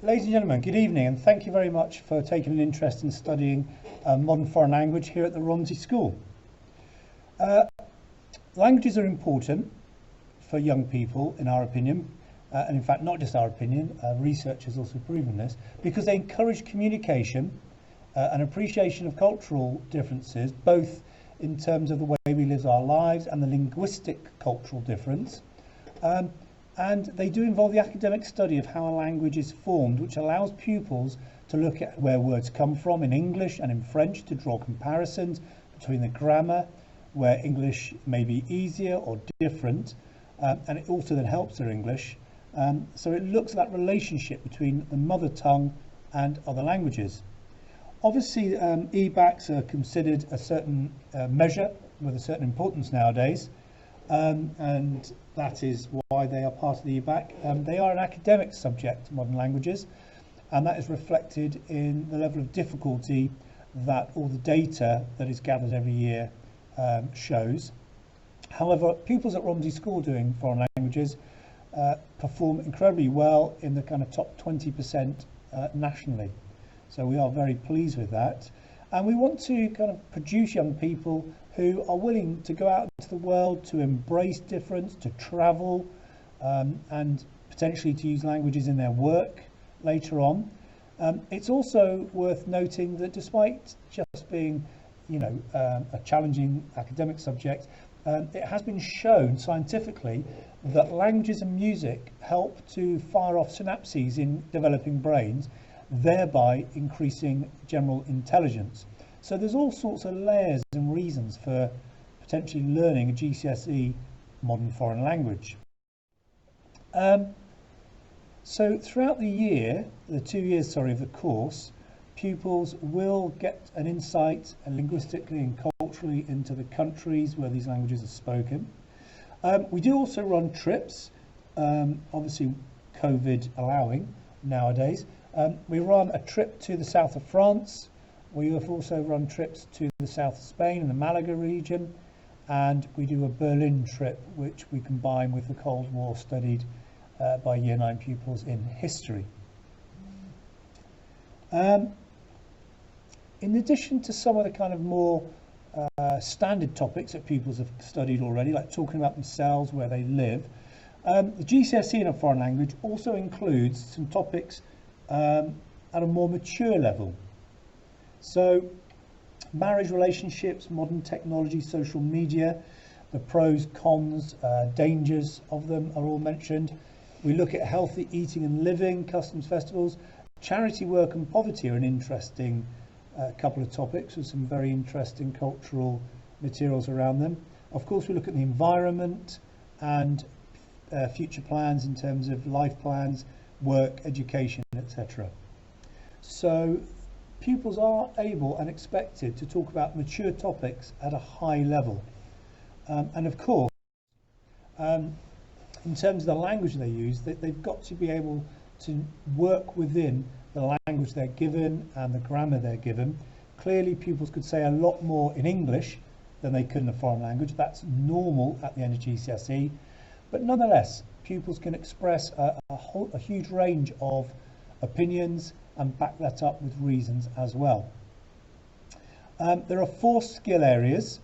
Ladies and gentlemen, good evening, and thank you very much for taking an interest in studying modern foreign language here at the Romsey School. Languages are important for young people, in our opinion, and in fact not just our opinion, research has also proven this, because they encourage communication and appreciation of cultural differences, both in terms of the way we live our lives and the linguistic cultural difference. And they do involve the academic study of how a language is formed, which allows pupils to look at where words come from in English and in French, to draw comparisons between the grammar, where English may be easier or different, and it also then helps their English. So it looks at that relationship between the mother tongue and other languages. Obviously, EBACs are considered a certain measure with a certain importance nowadays, and that is why they are part of the EBAC. They are an academic subject, modern languages, and that is reflected in the level of difficulty that all the data that is gathered every year shows. However, pupils at Romsey School doing foreign languages perform incredibly well in the kind of top 20% nationally. So we are very pleased with that. And we want to kind of produce young people who are willing to go out into the world, to embrace difference, to travel, and potentially to use languages in their work later on. It's also worth noting that despite just being, a challenging academic subject, it has been shown scientifically that languages and music help to fire off synapses in developing brains, thereby increasing general intelligence. So there's all sorts of layers and reasons for potentially learning a GCSE modern foreign language. So throughout the year, the 2 years, of the course, pupils will get an insight linguistically and culturally into the countries where these languages are spoken. We do also run trips, obviously COVID allowing nowadays. We run a trip to the south of France. We have also run trips to the south of Spain and the Malaga region, and we do a Berlin trip, which we combine with the Cold War studied by Year 9 pupils in history. In addition to some of the kind of more standard topics that pupils have studied already, like talking about themselves, where they live, the GCSE in a foreign language also includes some topics at a more mature level. So marriage relationships, modern technology, social media, the pros, cons, dangers of them are all mentioned. We look at healthy eating and living, customs, festivals, charity work and poverty are an interesting couple of topics with some very interesting cultural materials around them. Of course, we look at the environment and future plans in terms of life plans, work, education, etc. So pupils are able and expected to talk about mature topics at a high level. And of course, in terms of the language they use, they've got to be able to work within the language they're given and the grammar they're given. Clearly, pupils could say a lot more in English than they could in a foreign language. That's normal at the end of GCSE. But nonetheless, pupils can express a huge range of opinions and back that up with reasons as well. There are 4 skill areas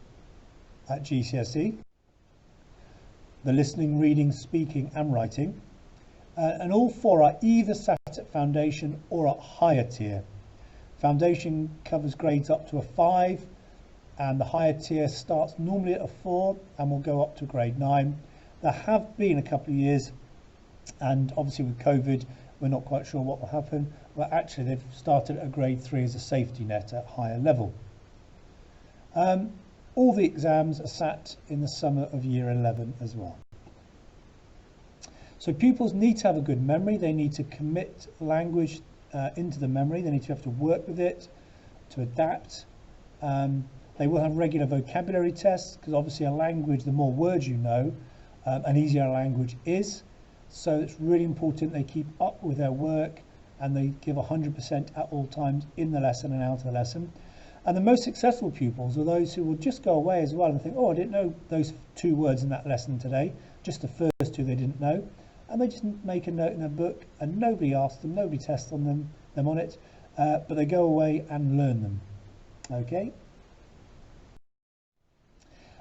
at GCSE: the listening, reading, speaking and writing, and all 4 are either sat at foundation or at higher tier. Foundation covers grades up to a 5, and the higher tier starts normally at a 4 and will go up to grade 9. There have been a couple of years, and obviously with COVID we're not quite sure what will happen, but actually they've started at a grade 3 as a safety net at higher level. All the exams are sat in the summer of year 11 as well. So pupils need to have a good memory. They need to commit language into the memory. They need to have to work with it, to adapt. They will have regular vocabulary tests, because obviously a language, the more words you know, an easier a language is. So it's really important they keep up with their work and they give 100% at all times in the lesson and out of the lesson. And the most successful pupils are those who will just go away as well and think, oh, I didn't know those 2 words in that lesson today, just the first 2 they didn't know. and they just make a note in a book, and nobody asks them, nobody tests on them on it, but they go away and learn them. Okay.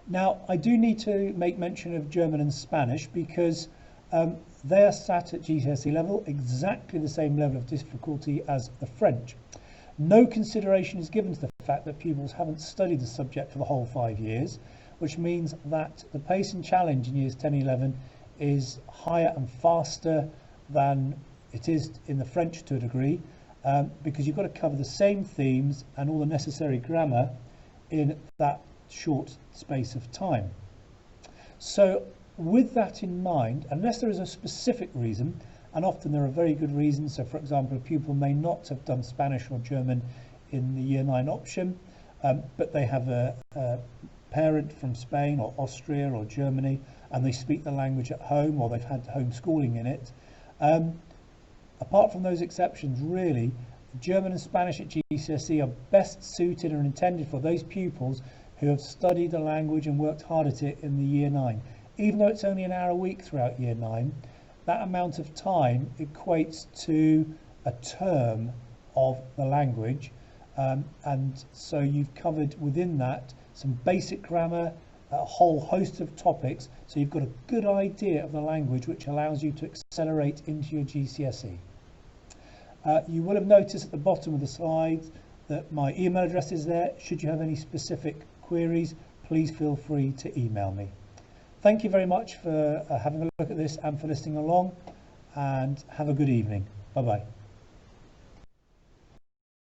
Now, I do need to make mention of German and Spanish because they are sat at GCSE level, exactly the same level of difficulty as the French. No consideration is given to the fact that pupils haven't studied the subject for the whole 5 years, which means that the pace and challenge in years 10 and 11 is higher and faster than it is in the French to a degree, because you've got to cover the same themes and all the necessary grammar in that short space of time. So with that in mind, unless there is a specific reason, and often there are very good reasons, so for example a pupil may not have done Spanish or German in the year 9 option, but they have a parent from Spain or Austria or Germany and they speak the language at home, or they've had homeschooling in it. Apart from those exceptions, really German and Spanish at GCSE are best suited and intended for those pupils who have studied the language and worked hard at it in the year 9. Even though it's only an hour a week throughout year 9, that amount of time equates to a term of the language, and so you've covered within that some basic grammar, a whole host of topics, so you've got a good idea of the language, which allows you to accelerate into your GCSE. You will have noticed at the bottom of the slides that my email address is there. Should you have any specific queries, please feel free to email me. Thank you very much for having a look at this and for listening along, and have a good evening. Bye bye.